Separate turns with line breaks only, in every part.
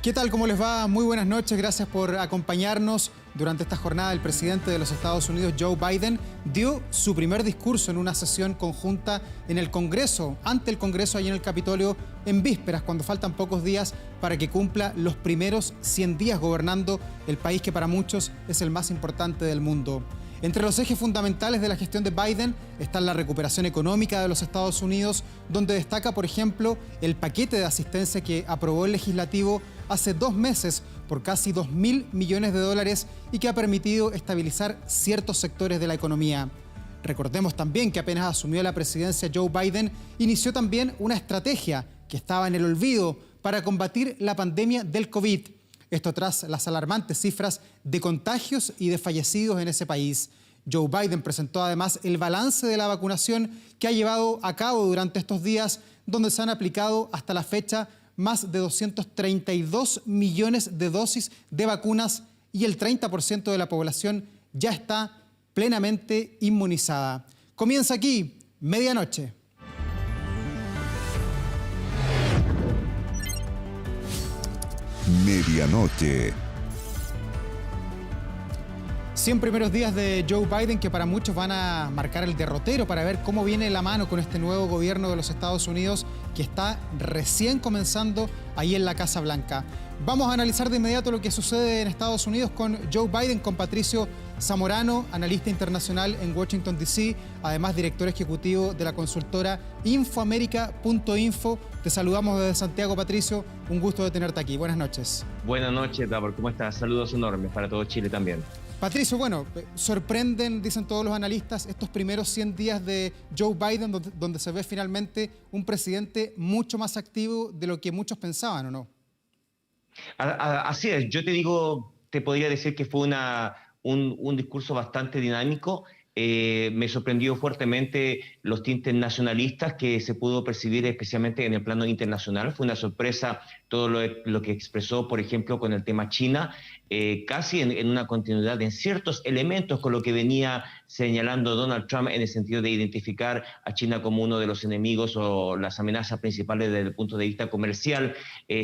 ¿Qué tal? ¿Cómo les va? Muy buenas noches. Gracias por acompañarnos. Durante esta jornada, el presidente de los Estados Unidos, Joe Biden, dio su primer discurso en una sesión conjunta en el Congreso, ante el Congreso allí en el Capitolio, en vísperas, cuando faltan pocos días para que cumpla los primeros 100 días gobernando el país que para muchos es el más importante del mundo. Entre los ejes fundamentales de la gestión de Biden está la recuperación económica de los Estados Unidos, donde destaca, por ejemplo, el paquete de asistencia que aprobó el legislativo hace 2 meses por casi 2.000 millones de dólares y que ha permitido estabilizar ciertos sectores de la economía. Recordemos también que apenas asumió la presidencia Joe Biden, inició también una estrategia que estaba en el olvido para combatir la pandemia del COVID. Esto tras las alarmantes cifras de contagios y de fallecidos en ese país. Joe Biden presentó además el balance de la vacunación que ha llevado a cabo durante estos días, donde se han aplicado hasta la fecha más de 232 millones de dosis de vacunas y el 30% de la población ya está plenamente inmunizada. Comienza aquí, Medianoche.
Medianoche.
100 primeros días de Joe Biden que para muchos van a marcar el derrotero para ver cómo viene la mano con este nuevo gobierno de los Estados Unidos que está recién comenzando ahí en la Casa Blanca. Vamos a analizar de inmediato lo que sucede en Estados Unidos con Joe Biden, con Patricio Zamorano, analista internacional en Washington, D.C., además director ejecutivo de la consultora Infoamérica.info. Te saludamos desde Santiago, Patricio. Un gusto de tenerte aquí. Buenas noches.
Buenas noches, Davor. ¿Cómo estás? Saludos enormes para todo Chile también.
Patricio, bueno, sorprenden, dicen todos los analistas, estos primeros 100 días de Joe Biden, donde se ve finalmente un presidente mucho más activo de lo que muchos pensaban, ¿o no?
Así es, yo te podría decir que fue un discurso bastante dinámico. Me sorprendió fuertemente los tintes nacionalistas que se pudo percibir especialmente en el plano internacional. Fue una sorpresa todo lo que expresó, por ejemplo, con el tema China, casi en una continuidad en ciertos elementos con lo que venía señalando Donald Trump en el sentido de identificar a China como uno de los enemigos o las amenazas principales desde el punto de vista comercial,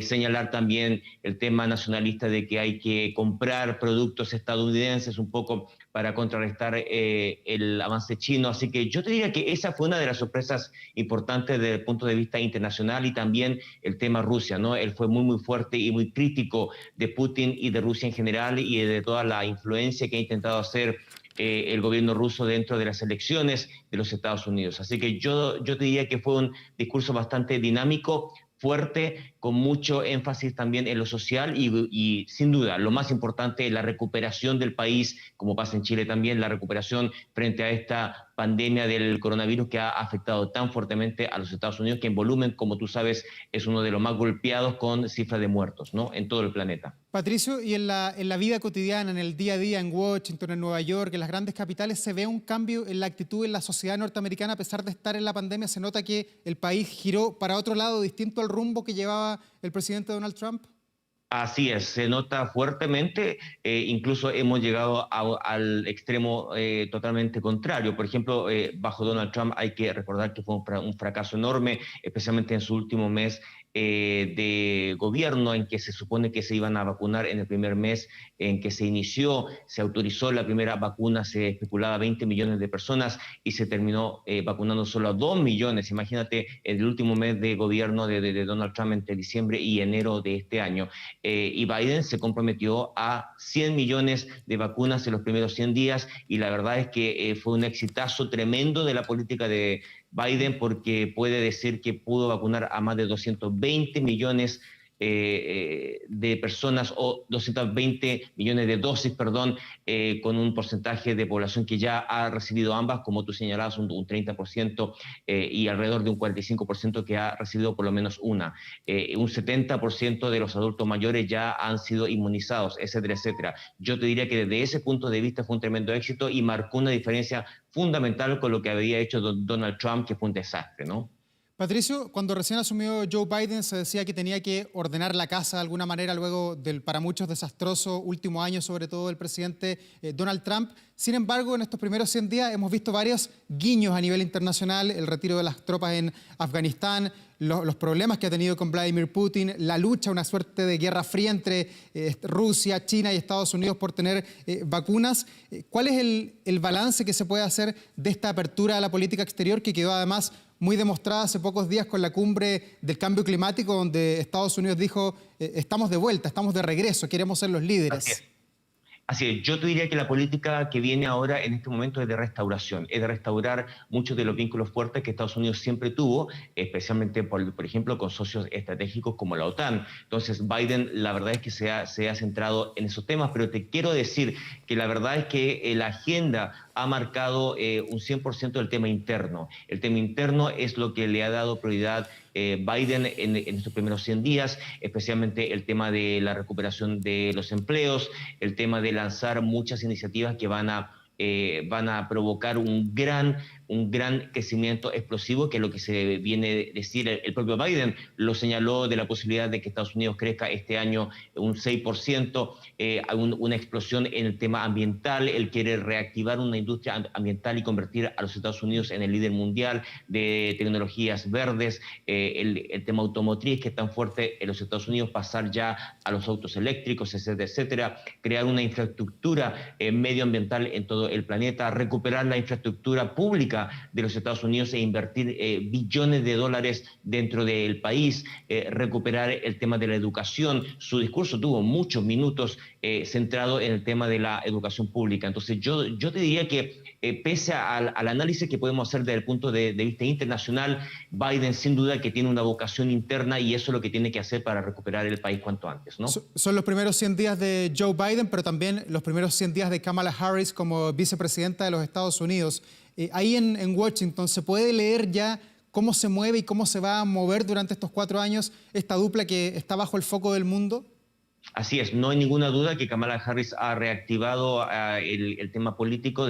señalar también el tema nacionalista de que hay que comprar productos estadounidenses un poco para contrarrestar el avance chino. Así que yo te diría que esa fue una de las sorpresas importantes desde el punto de vista internacional y también el tema Rusia, ¿no? Él fue muy fuerte y muy crítico de Putin y de Rusia en general y de toda la influencia que ha intentado hacer el gobierno ruso dentro de las elecciones de los Estados Unidos. Así que yo te diría que fue un discurso bastante dinámico, fuerte, con mucho énfasis también en lo social y sin duda, lo más importante, la recuperación del país, como pasa en Chile también, la recuperación frente a esta pandemia del coronavirus que ha afectado tan fuertemente a los Estados Unidos, que en volumen, como tú sabes, es uno de los más golpeados con cifras de muertos, ¿no?, en todo el planeta.
Patricio, y en la vida cotidiana, en el día a día, en Washington, en Nueva York, en las grandes capitales, ¿se ve un cambio en la actitud en la sociedad norteamericana a pesar de estar en la pandemia? ¿Se nota que el país giró para otro lado distinto al rumbo que llevaba el presidente Donald Trump?
Así es, se nota fuertemente, incluso hemos llegado al extremo totalmente contrario. Por ejemplo, bajo Donald Trump hay que recordar que fue un fracaso enorme, especialmente en su último mes de gobierno, en que se supone que se iban a vacunar en el primer mes en que se inició, se autorizó la primera vacuna, se especulaba 20 millones de personas y se terminó vacunando solo a 2 millones. Imagínate el último mes de gobierno de Donald Trump entre diciembre y enero de este año. Y Biden se comprometió a 100 millones de vacunas en los primeros 100 días y la verdad es que fue un exitazo tremendo de la política de Biden porque puede decir que pudo vacunar a más de 220 millones de personas o 220 millones de dosis, con un porcentaje de población que ya ha recibido ambas, como tú señalabas, un 30% y alrededor de un 45% que ha recibido por lo menos una. Un 70% de los adultos mayores ya han sido inmunizados, etcétera, etcétera. Yo te diría que desde ese punto de vista fue un tremendo éxito y marcó una diferencia fundamental con lo que había hecho Donald Trump, que fue un desastre, ¿no?
Patricio, cuando recién asumió Joe Biden se decía que tenía que ordenar la casa de alguna manera luego del para muchos desastroso último año, sobre todo del presidente Donald Trump. Sin embargo, en estos primeros 100 días hemos visto varios guiños a nivel internacional, el retiro de las tropas en Afganistán, los problemas que ha tenido con Vladimir Putin, la lucha, una suerte de guerra fría entre Rusia, China y Estados Unidos por tener vacunas. ¿Cuál es el balance que se puede hacer de esta apertura a la política exterior que quedó además muy demostrada hace pocos días con la cumbre del cambio climático, donde Estados Unidos dijo, estamos de vuelta, estamos de regreso, queremos ser los líderes?
Así es. Así es, yo te diría que la política que viene ahora en este momento es de restauración, es de restaurar muchos de los vínculos fuertes que Estados Unidos siempre tuvo, especialmente, por ejemplo, con socios estratégicos como la OTAN. Entonces, Biden, la verdad es que se ha centrado en esos temas, pero te quiero decir que la verdad es que la agenda ha marcado un 100% del tema interno. El tema interno es lo que le ha dado prioridad Biden en estos primeros 100 días, especialmente el tema de la recuperación de los empleos, el tema de lanzar muchas iniciativas que van a provocar un gran crecimiento explosivo, que es lo que se viene a decir el propio Biden. Lo señaló de la posibilidad de que Estados Unidos crezca este año un 6%, una explosión en el tema ambiental. Él quiere reactivar una industria ambiental y convertir a los Estados Unidos en el líder mundial de tecnologías verdes, el tema automotriz, que es tan fuerte en los Estados Unidos, pasar ya a los autos eléctricos, etcétera, etcétera, crear una infraestructura medioambiental en todo el planeta, recuperar la infraestructura pública de los Estados Unidos e invertir billones de dólares dentro del país, recuperar el tema de la educación. Su discurso tuvo muchos minutos centrado en el tema de la educación pública. Entonces yo te diría que pese al análisis que podemos hacer desde el punto de vista internacional, Biden sin duda que tiene una vocación interna y eso es lo que tiene que hacer para recuperar el país cuanto antes, ¿no?
Son los primeros 100 días de Joe Biden, pero también los primeros 100 días de Kamala Harris como vicepresidenta de los Estados Unidos. Ahí en Washington, ¿se puede leer ya cómo se mueve y cómo se va a mover durante estos 4 años esta dupla que está bajo el foco del mundo?
Así es, no hay ninguna duda que Kamala Harris ha reactivado el tema político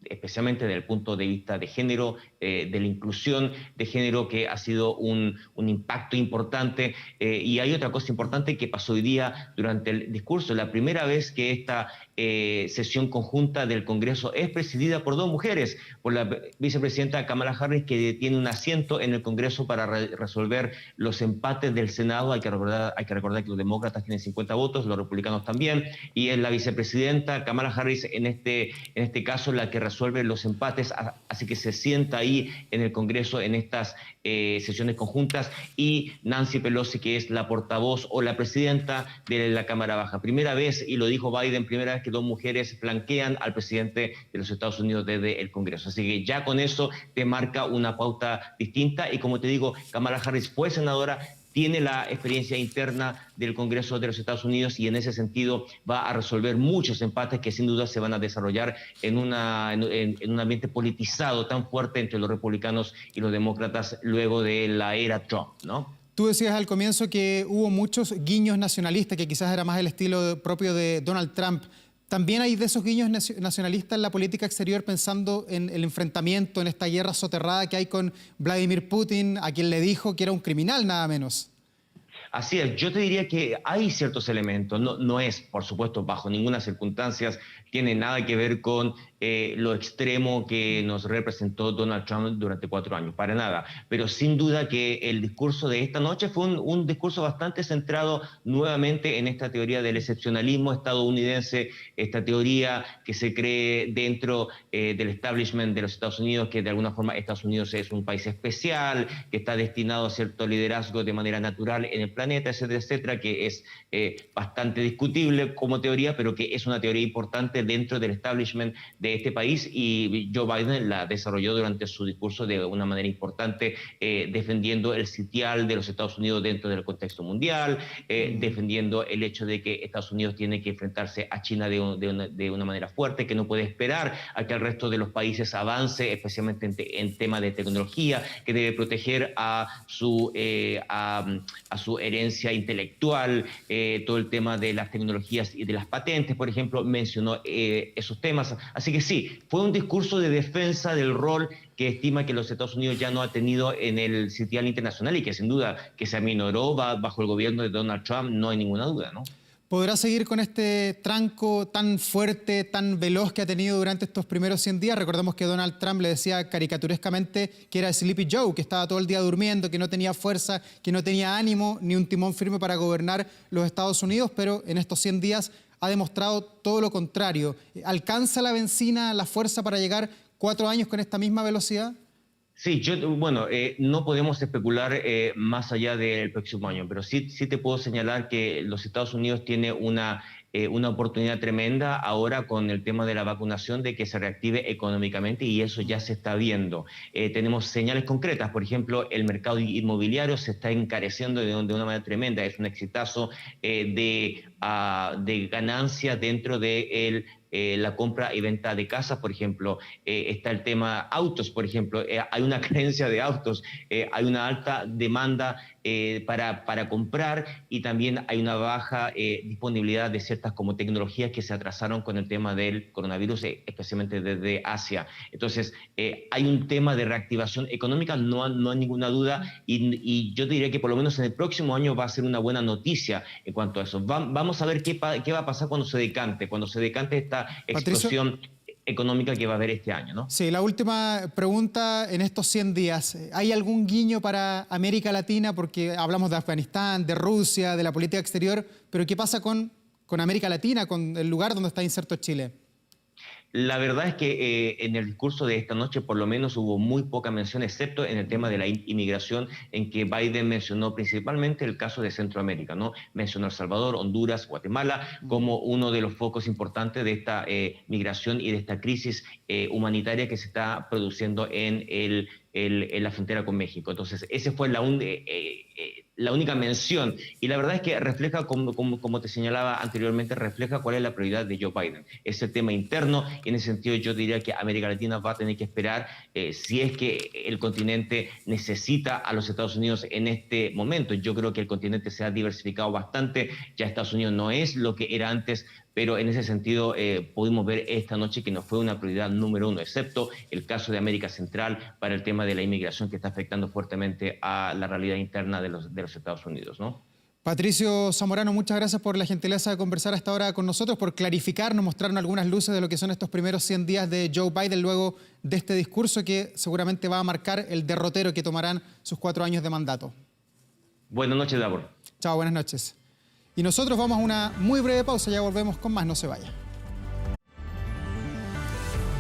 especialmente desde el punto de vista de género, de la inclusión de género, que ha sido un impacto importante. Y hay otra cosa importante que pasó hoy día durante el discurso. La primera vez que esta sesión conjunta del Congreso es presidida por 2 mujeres, por la vicepresidenta Kamala Harris, que tiene un asiento en el Congreso para resolver los empates del Senado. Hay que recordar que los demócratas tienen 50 votos, los republicanos también, y es la vicepresidenta Kamala Harris en este caso la que resuelve los empates, así que se sienta ahí en el Congreso en estas sesiones conjuntas, y Nancy Pelosi, que es la portavoz o la presidenta de la Cámara Baja. Primera vez, y lo dijo Biden, primera vez que 2 mujeres flanquean al presidente de los Estados Unidos desde el Congreso. Así que ya con eso te marca una pauta distinta, y como te digo, Kamala Harris fue senadora, tiene la experiencia interna del Congreso de los Estados Unidos y en ese sentido va a resolver muchos empates que sin duda se van a desarrollar en un ambiente politizado tan fuerte entre los republicanos y los demócratas luego de la era Trump, ¿no?
Tú decías al comienzo que hubo muchos guiños nacionalistas, que quizás era más el estilo propio de Donald Trump. ¿También hay de esos guiños nacionalistas en la política exterior, pensando en el enfrentamiento, en esta guerra soterrada que hay con Vladimir Putin, a quien le dijo que era un criminal, nada menos?
Así es, yo te diría que hay ciertos elementos, no es, por supuesto, bajo ninguna circunstancia, tiene nada que ver con lo extremo que nos representó Donald Trump durante 4 años, para nada. Pero sin duda que el discurso de esta noche fue un discurso bastante centrado nuevamente en esta teoría del excepcionalismo estadounidense, esta teoría que se cree dentro del establishment de los Estados Unidos, que de alguna forma Estados Unidos es un país especial, que está destinado a cierto liderazgo de manera natural en el planeta, etcétera, etcétera, que es bastante discutible como teoría, pero que es una teoría importante dentro del establishment de este país, y Joe Biden la desarrolló durante su discurso de una manera importante, defendiendo el sitial de los Estados Unidos dentro del contexto mundial, defendiendo el hecho de que Estados Unidos tiene que enfrentarse a China de una manera fuerte, que no puede esperar a que el resto de los países avance, especialmente en tema de tecnología, que debe proteger a su herencia intelectual, todo el tema de las tecnologías y de las patentes, por ejemplo, mencionó esos temas. Así que sí, fue un discurso de defensa del rol que estima que los Estados Unidos ya no ha tenido en el sitial internacional y que sin duda que se aminoró bajo el gobierno de Donald Trump, no hay ninguna duda, ¿no?
¿Podrá seguir con este tranco tan fuerte, tan veloz que ha tenido durante estos primeros 100 días? Recordemos que Donald Trump le decía caricaturescamente que era Sleepy Joe, que estaba todo el día durmiendo, que no tenía fuerza, que no tenía ánimo ni un timón firme para gobernar los Estados Unidos, pero en estos 100 días ha demostrado todo lo contrario. ¿Alcanza la benzina, la fuerza para llegar 4 años con esta misma velocidad?
Sí, no podemos especular más allá del próximo año, pero sí te puedo señalar que los Estados Unidos tiene una oportunidad tremenda ahora con el tema de la vacunación de que se reactive económicamente y eso ya se está viendo. Tenemos señales concretas, por ejemplo, el mercado inmobiliario se está encareciendo de una manera tremenda, es un exitazo de ganancia dentro de la compra y venta de casas, por ejemplo, está el tema autos, por ejemplo, hay una carencia de autos, hay una alta demanda para comprar y también hay una baja disponibilidad de ciertas como tecnologías que se atrasaron con el tema del coronavirus, especialmente desde Asia. Entonces, hay un tema de reactivación económica, no hay ninguna duda, y yo diría que por lo menos en el próximo año va a ser una buena noticia en cuanto a eso. Vamos a ver qué va a pasar cuando se decante esta explosión económica que va a haber este año, ¿no?
Sí, la última pregunta en estos 100 días. ¿Hay algún guiño para América Latina? Porque hablamos de Afganistán, de Rusia, de la política exterior, pero ¿qué pasa con América Latina, con el lugar donde está inserto Chile?
La verdad es que en el discurso de esta noche por lo menos hubo muy poca mención, excepto en el tema de la inmigración, en que Biden mencionó principalmente el caso de Centroamérica, ¿no? Mencionó El Salvador, Honduras, Guatemala como uno de los focos importantes de esta migración y de esta crisis humanitaria que se está produciendo en la frontera con México. Entonces, esa fue la única mención. Y la verdad es que refleja, como te señalaba anteriormente, refleja cuál es la prioridad de Joe Biden. Es el tema interno, y en ese sentido yo diría que América Latina va a tener que esperar si es que el continente necesita a los Estados Unidos en este momento. Yo creo que el continente se ha diversificado bastante, ya Estados Unidos no es lo que era antes, pero en ese sentido pudimos ver esta noche que no fue una prioridad número uno, excepto el caso de América Central para el tema de la inmigración que está afectando fuertemente a la realidad interna de los Estados Unidos, ¿no?
Patricio Zamorano, muchas gracias por la gentileza de conversar hasta ahora con nosotros, por clarificarnos, mostrarnos algunas luces de lo que son estos primeros 100 días de Joe Biden luego de este discurso que seguramente va a marcar el derrotero que tomarán sus 4 años de mandato.
Buenas noches, Davor.
Chao, buenas noches. Y nosotros vamos a una muy breve pausa, ya volvemos con más, no se vaya.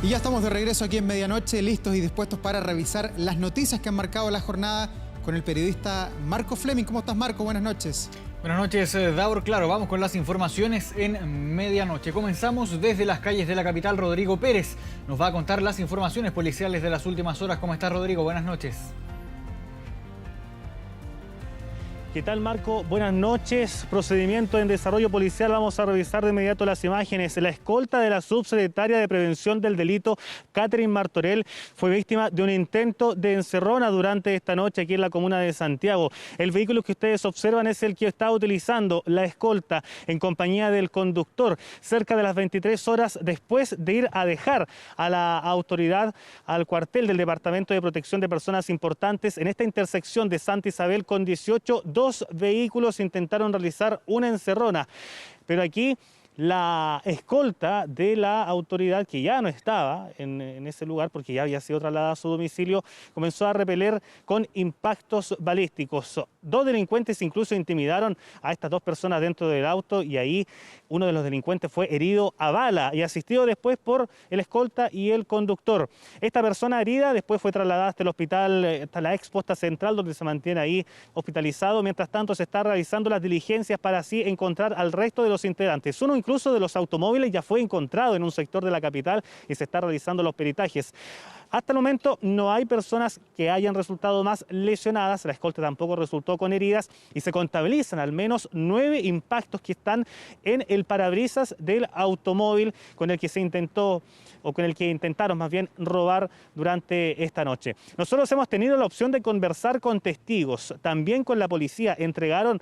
Y ya estamos de regreso aquí en Medianoche, listos y dispuestos para revisar las noticias que han marcado la jornada con el periodista Marco Fleming. ¿Cómo estás, Marco? Buenas noches.
Buenas noches, Davor. Claro, vamos con las informaciones en Medianoche. Comenzamos desde las calles de la capital. Rodrigo Pérez nos va a contar las informaciones policiales de las últimas horas. ¿Cómo estás, Rodrigo? Buenas noches.
¿Qué tal, Marco? Buenas noches. Procedimiento en desarrollo policial. Vamos a revisar de inmediato las imágenes. La escolta de la subsecretaria de Prevención del Delito, Catherine Martorell, fue víctima de un intento de encerrona durante esta noche aquí en la comuna de Santiago. El vehículo que ustedes observan es el que está utilizando la escolta en compañía del conductor, cerca de las 23 horas después de ir a dejar a la autoridad al cuartel del Departamento de Protección de Personas Importantes en esta intersección de Santa Isabel con 18. Dos vehículos intentaron realizar una encerrona, pero aquí la escolta de la autoridad, que ya no estaba en ese lugar porque ya había sido trasladada a su domicilio, comenzó a repeler con impactos balísticos. 2 delincuentes incluso intimidaron a estas 2 personas dentro del auto y ahí uno de los delincuentes fue herido a bala y asistido después por el escolta y el conductor. Esta persona herida después fue trasladada hasta el hospital, hasta la ex posta central, donde se mantiene ahí hospitalizado. Mientras tanto se está realizando las diligencias para así encontrar al resto de los integrantes. Uno incluso incluso de los automóviles ya fue encontrado en un sector de la capital y se está realizando los peritajes. Hasta el momento no hay personas que hayan resultado más lesionadas, la escolta tampoco resultó con heridas y se contabilizan al menos 9 impactos que están en el parabrisas del automóvil con el que se intentó, o con el que intentaron más bien robar durante esta noche. Nosotros hemos tenido la opción de conversar con testigos, también con la policía, entregaron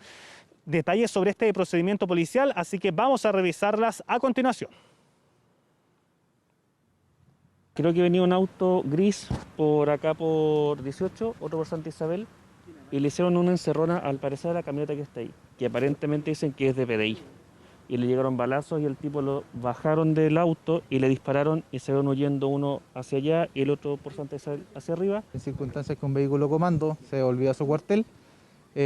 detalles sobre este procedimiento policial, así que vamos a revisarlas a continuación.
Creo que venía un auto gris por acá por 18, otro por Santa Isabel, y le hicieron una encerrona al parecer a la camioneta que está ahí, que aparentemente dicen que es de PDI. Y le llegaron balazos y el tipo lo bajaron del auto y le dispararon y se van huyendo uno hacia allá y el otro por Santa Isabel hacia arriba.
En circunstancias que un vehículo comando se volvió a su cuartel,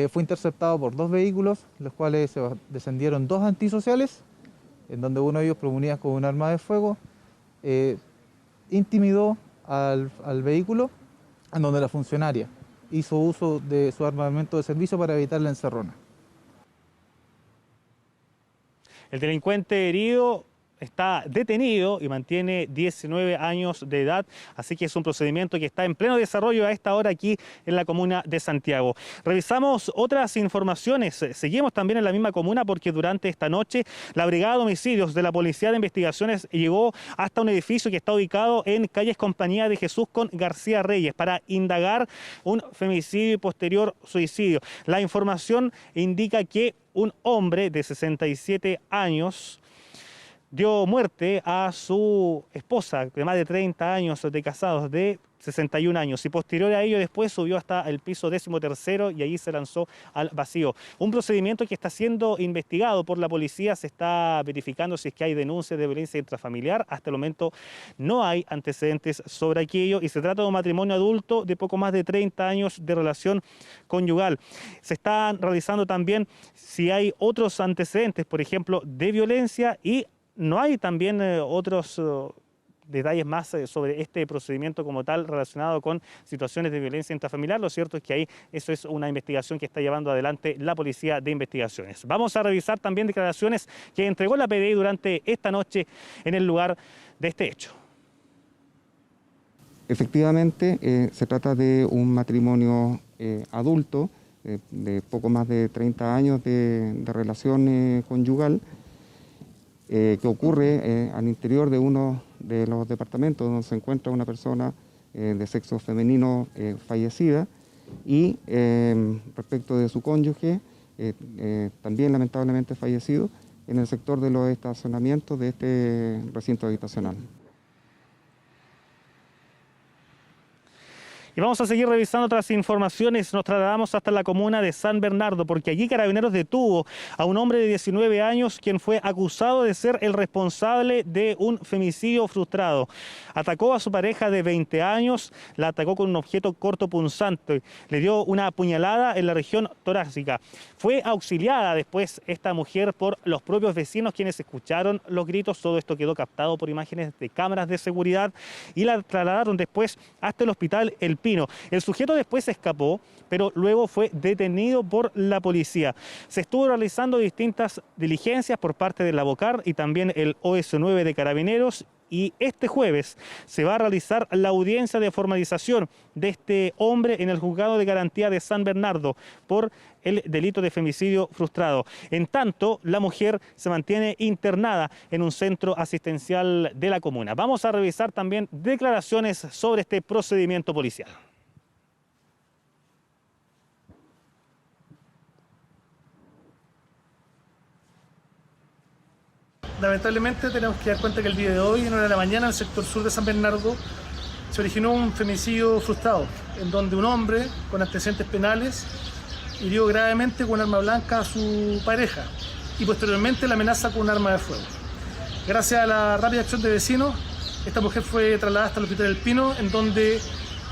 fue interceptado por 2 vehículos, los cuales se descendieron 2 antisociales, en donde uno de ellos provenía con un arma de fuego, intimidó al vehículo, en donde la funcionaria hizo uso de su armamento de servicio para evitar la encerrona.
El delincuente herido está detenido y mantiene 19 años de edad, así que es un procedimiento que está en pleno desarrollo a esta hora aquí en la comuna de Santiago. Revisamos otras informaciones, seguimos también en la misma comuna porque durante esta noche la Brigada de Homicidios de la Policía de Investigaciones llegó hasta un edificio que está ubicado en calles Compañía de Jesús con García Reyes para indagar un femicidio y posterior suicidio. La información indica que un hombre de 67 años dio muerte a su esposa de más de 30 años de casados, de 61 años, y posterior a ello después subió hasta el piso 13º y allí se lanzó al vacío. Un procedimiento que está siendo investigado por la policía, se está verificando si es que hay denuncias de violencia intrafamiliar. Hasta el momento no hay antecedentes sobre aquello y se trata de un matrimonio adulto de poco más de 30 años de relación conyugal. Se están realizando también si hay otros antecedentes, por ejemplo, de violencia, y no hay también otros detalles más sobre este procedimiento como tal relacionado con situaciones de violencia intrafamiliar. Lo cierto es que ahí eso es una investigación que está llevando adelante la Policía de Investigaciones. Vamos a revisar también declaraciones que entregó la PDI durante esta noche en el lugar de este hecho.
Efectivamente, se trata de un matrimonio adulto de poco más de 30 años de relación conyugal, que ocurre al interior de uno de los departamentos donde se encuentra una persona de sexo femenino fallecida, y respecto de su cónyuge, también lamentablemente fallecido, en el sector de los estacionamientos de este recinto habitacional.
Y vamos a seguir revisando otras informaciones. Nos trasladamos hasta la comuna de San Bernardo porque allí Carabineros detuvo a un hombre de 19 años quien fue acusado de ser el responsable de un femicidio frustrado. Atacó a su pareja de 20 años, la atacó con un objeto cortopunzante, le dio una puñalada en la región torácica. Fue auxiliada después esta mujer por los propios vecinos quienes escucharon los gritos. Todo esto quedó captado por imágenes de cámaras de seguridad y la trasladaron después hasta el hospital El Pino. El sujeto después se escapó, pero luego fue detenido por la policía. Se estuvo realizando distintas diligencias por parte del ABOCAR y también el OS9 de Carabineros, y este jueves se va a realizar la audiencia de formalización de este hombre en el juzgado de garantía de San Bernardo por el delito de femicidio frustrado. En tanto, la mujer se mantiene internada en un centro asistencial de la comuna. Vamos a revisar también declaraciones sobre este procedimiento policial.
Lamentablemente tenemos que dar cuenta que el día de hoy, en hora de la mañana, en el sector sur de San Bernardo, se originó un femicidio frustrado, en donde un hombre con antecedentes penales hirió gravemente con un arma blanca a su pareja y posteriormente la amenaza con un arma de fuego. Gracias a la rápida acción de vecinos, esta mujer fue trasladada hasta el hospital El Pino, en donde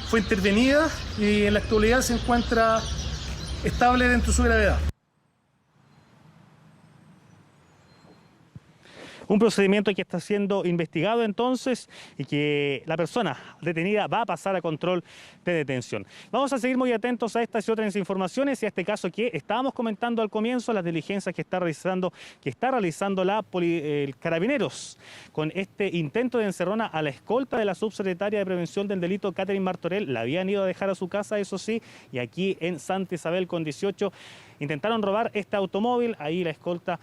fue intervenida y en la actualidad se encuentra estable dentro de su gravedad.
Un procedimiento que está siendo investigado entonces y que la persona detenida va a pasar a control de detención. Vamos a seguir muy atentos a estas y otras informaciones y a este caso que estábamos comentando al comienzo, las diligencias que está realizando el Carabineros con este intento de encerrona a la escolta de la subsecretaria de Prevención del Delito, Catherine Martorell. La habían ido a dejar a su casa, eso sí, y aquí en Santa Isabel con 18 intentaron robar este automóvil. Ahí la escolta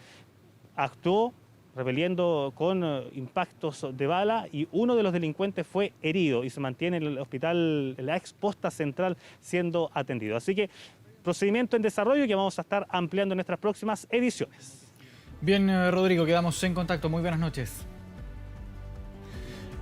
actuó repeliendo con impactos de bala y uno de los delincuentes fue herido y se mantiene en el hospital, en la ex posta central, siendo atendido. Así que procedimiento en desarrollo que vamos a estar ampliando en nuestras próximas ediciones.
Bien, Rodrigo, quedamos en contacto. Muy buenas noches.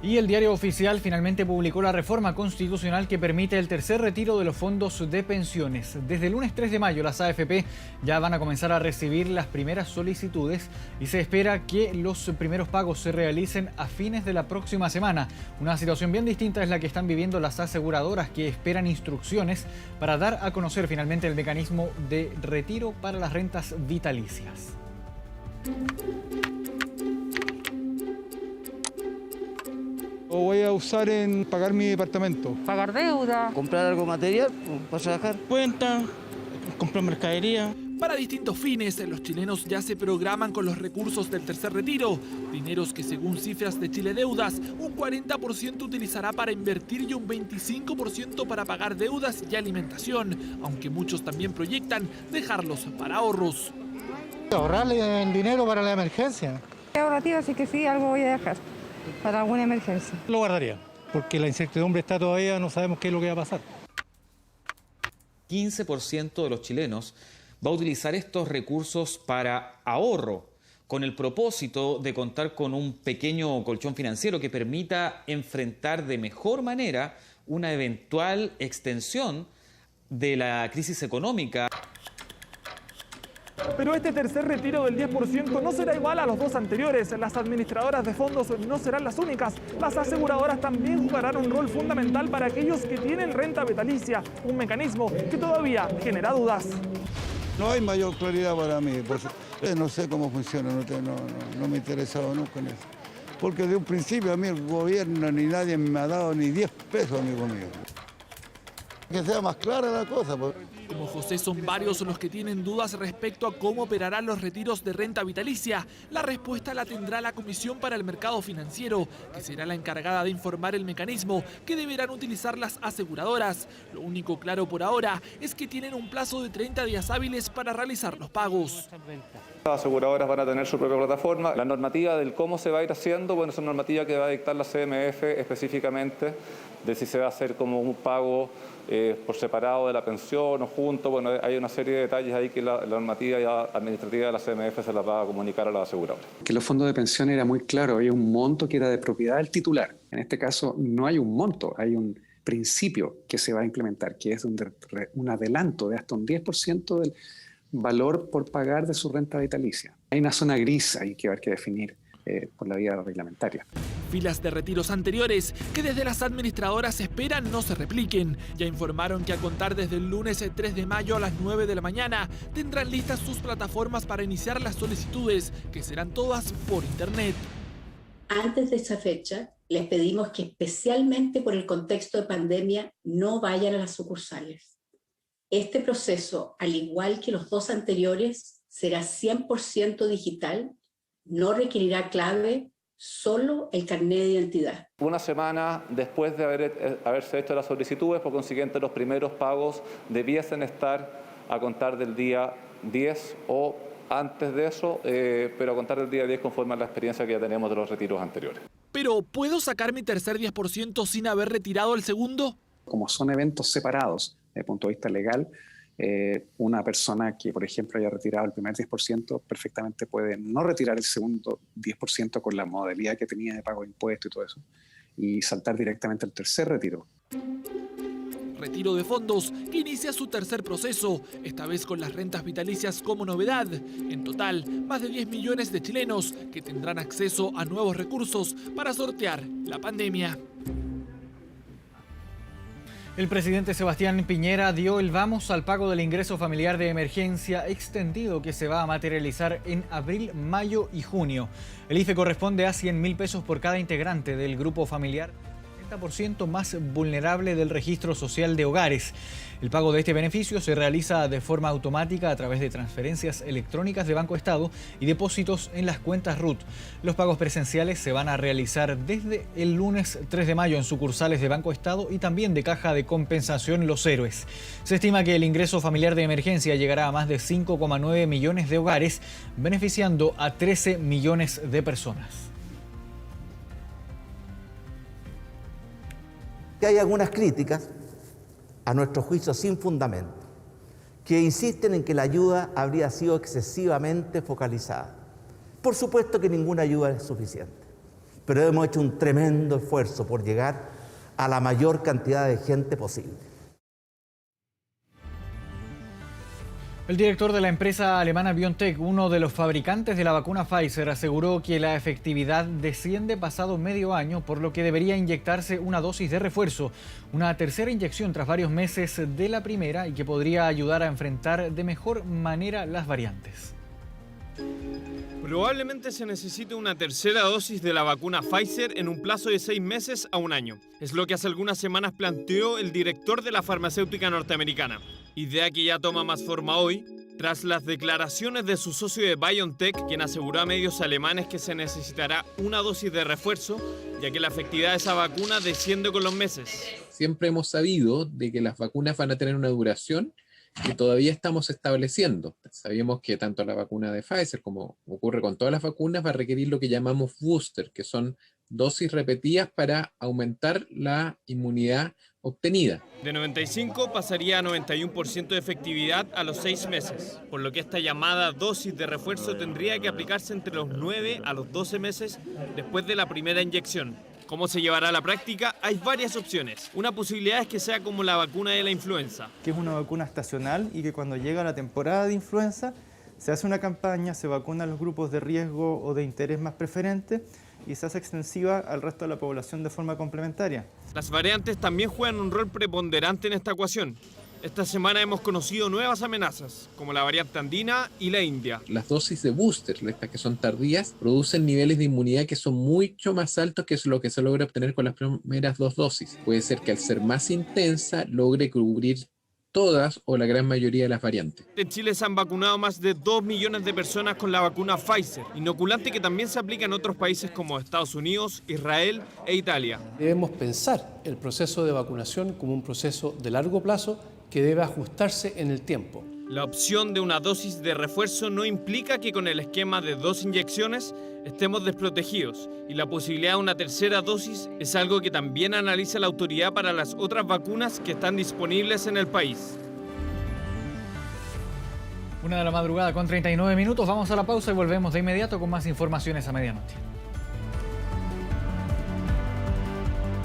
Y el Diario Oficial finalmente publicó la reforma constitucional que permite el tercer retiro de los fondos de pensiones. Desde el lunes 3 de mayo las AFP ya van a comenzar a recibir las primeras solicitudes y se espera que los primeros pagos se realicen a fines de la próxima semana. Una situación bien distinta es la que están viviendo las aseguradoras, que esperan instrucciones para dar a conocer finalmente el mecanismo de retiro para las rentas vitalicias.
Lo voy a usar en pagar mi departamento.
Pagar deuda.
Comprar algo material para trabajar.
Cuenta, comprar mercadería.
Para distintos fines, los chilenos ya se programan con los recursos del tercer retiro. Dineros que, según cifras de Chile Deudas, un 40% utilizará para invertir y un 25% para pagar deudas y alimentación, aunque muchos también proyectan dejarlos para ahorros.
Ahorrarle el dinero para la emergencia.
Ahorrativa, así que sí, algo voy a dejar para alguna emergencia.
Lo guardaría, porque la incertidumbre está todavía, no sabemos qué es lo que va a pasar.
15% de los chilenos va a utilizar estos recursos para ahorro, con el propósito de contar con un pequeño colchón financiero que permita enfrentar de mejor manera una eventual extensión de la crisis económica.
Pero este tercer retiro del 10% no será igual a los dos anteriores. Las administradoras de fondos no serán las únicas. Las aseguradoras también jugarán un rol fundamental para aquellos que tienen renta vitalicia, un mecanismo que todavía genera dudas.
No hay mayor claridad para mí, pues, no sé cómo funciona, no me he interesado nunca en eso. Porque de un principio a mí el gobierno ni nadie me ha dado ni 10 pesos, amigo mío. Que sea más clara la cosa. Pues.
Como José, son varios los que tienen dudas respecto a cómo operarán los retiros de renta vitalicia. La respuesta la tendrá la Comisión para el Mercado Financiero, que será la encargada de informar el mecanismo que deberán utilizar las aseguradoras. Lo único claro por ahora es que tienen un plazo de 30 días hábiles para realizar los pagos.
Las aseguradoras van a tener su propia plataforma. La normativa del cómo se va a ir haciendo, bueno, es una normativa que va a dictar la CMF específicamente, de si se va a hacer como un pago por separado de la pensión o junto. Bueno, hay una serie de detalles ahí que la normativa administrativa de la CMF se las va a comunicar a las aseguradoras.
Que los fondos de pensión era muy claro, había un monto que era de propiedad del titular. En este caso no hay un monto, hay un principio que se va a implementar, que es un adelanto de hasta un 10% del valor por pagar de su renta vitalicia. Hay una zona gris ahí que va a haber que definir por la vía reglamentaria.
Filas de retiros anteriores que desde las administradoras esperan no se repliquen. Ya informaron que a contar desde el lunes 3 de mayo a las 9 de la mañana tendrán listas sus plataformas para iniciar las solicitudes, que serán todas por internet.
Antes de esa fecha, les pedimos que especialmente por el contexto de pandemia no vayan a las sucursales. Este proceso, al igual que los dos anteriores, será 100% digital, no requerirá clave, solo el carnet de identidad.
Una semana después de haberse hecho las solicitudes, por consiguiente los primeros pagos debiesen estar a contar del día 10 o antes de eso, pero a contar del día 10 conforme a la experiencia que ya tenemos de los retiros anteriores.
Pero, ¿puedo sacar mi tercer 10% sin haber retirado el segundo?
Como son eventos separados desde el punto de vista legal, una persona que, por ejemplo, haya retirado el primer 10% perfectamente puede no retirar el segundo 10% con la modalidad que tenía de pago de impuestos y todo eso, y saltar directamente al tercer retiro.
Retiro de fondos que inicia su tercer proceso, esta vez con las rentas vitalicias como novedad. En total, más de 10 millones de chilenos que tendrán acceso a nuevos recursos para sortear la pandemia.
El presidente Sebastián Piñera dio el vamos al pago del ingreso familiar de emergencia extendido que se va a materializar en abril, mayo y junio. El IFE corresponde a 100.000 pesos por cada integrante del grupo familiar, 30% más vulnerable del registro social de hogares. El pago de este beneficio se realiza de forma automática a través de transferencias electrónicas de Banco Estado y depósitos en las cuentas RUT. Los pagos presenciales se van a realizar desde el lunes 3 de mayo en sucursales de Banco Estado y también de Caja de Compensación Los Héroes. Se estima que el ingreso familiar de emergencia llegará a más de 5,9 millones de hogares, beneficiando a 13 millones de personas.
Hay algunas críticas, a nuestro juicio sin fundamento, que insisten en que la ayuda habría sido excesivamente focalizada. Por supuesto que ninguna ayuda es suficiente, pero hemos hecho un tremendo esfuerzo por llegar a la mayor cantidad de gente posible.
El director de la empresa alemana BioNTech, uno de los fabricantes de la vacuna Pfizer, aseguró que la efectividad desciende pasado medio año, por lo que debería inyectarse una dosis de refuerzo, una tercera inyección tras varios meses de la primera y que podría ayudar a enfrentar de mejor manera las variantes.
Probablemente se necesite una tercera dosis de la vacuna Pfizer en un plazo de 6 meses a un año. Es lo que hace algunas semanas planteó el director de la farmacéutica norteamericana. Idea que ya toma más forma hoy, tras las declaraciones de su socio de BioNTech, quien aseguró a medios alemanes que se necesitará una dosis de refuerzo, ya que la efectividad de esa vacuna desciende con los meses.
Siempre hemos sabido de que las vacunas van a tener una duración que todavía estamos estableciendo. Sabíamos que tanto la vacuna de Pfizer como ocurre con todas las vacunas va a requerir lo que llamamos booster, que son dosis repetidas para aumentar la inmunidad obtenida.
De 95 pasaría a 91% de efectividad a los 6 meses, por lo que esta llamada dosis de refuerzo tendría que aplicarse entre los 9 a los 12 meses después de la primera inyección. ¿Cómo se llevará a la práctica? Hay varias opciones. Una posibilidad es que sea como la vacuna de la influenza,
que es una vacuna estacional y que cuando llega la temporada de influenza se hace una campaña, se vacunan los grupos de riesgo o de interés más preferente y se hace extensiva al resto de la población de forma complementaria.
Las variantes también juegan un rol preponderante en esta ecuación. Esta semana hemos conocido nuevas amenazas, como la variante andina y la india.
Las dosis de booster, estas que son tardías, producen niveles de inmunidad que son mucho más altos que lo que se logra obtener con las primeras 2 dosis. Puede ser que al ser más intensa logre cubrir todas o la gran mayoría de las variantes.
En Chile se han vacunado más de 2 millones de personas con la vacuna Pfizer, inoculante que también se aplica en otros países como Estados Unidos, Israel e Italia.
Debemos pensar el proceso de vacunación como un proceso de largo plazo que debe ajustarse en el tiempo.
La opción de una dosis de refuerzo no implica que con el esquema de 2 inyecciones estemos desprotegidos, y la posibilidad de una tercera dosis es algo que también analiza la autoridad para las otras vacunas que están disponibles en el país.
1 de la madrugada con 39 minutos, vamos a la pausa y volvemos de inmediato con más informaciones a medianoche.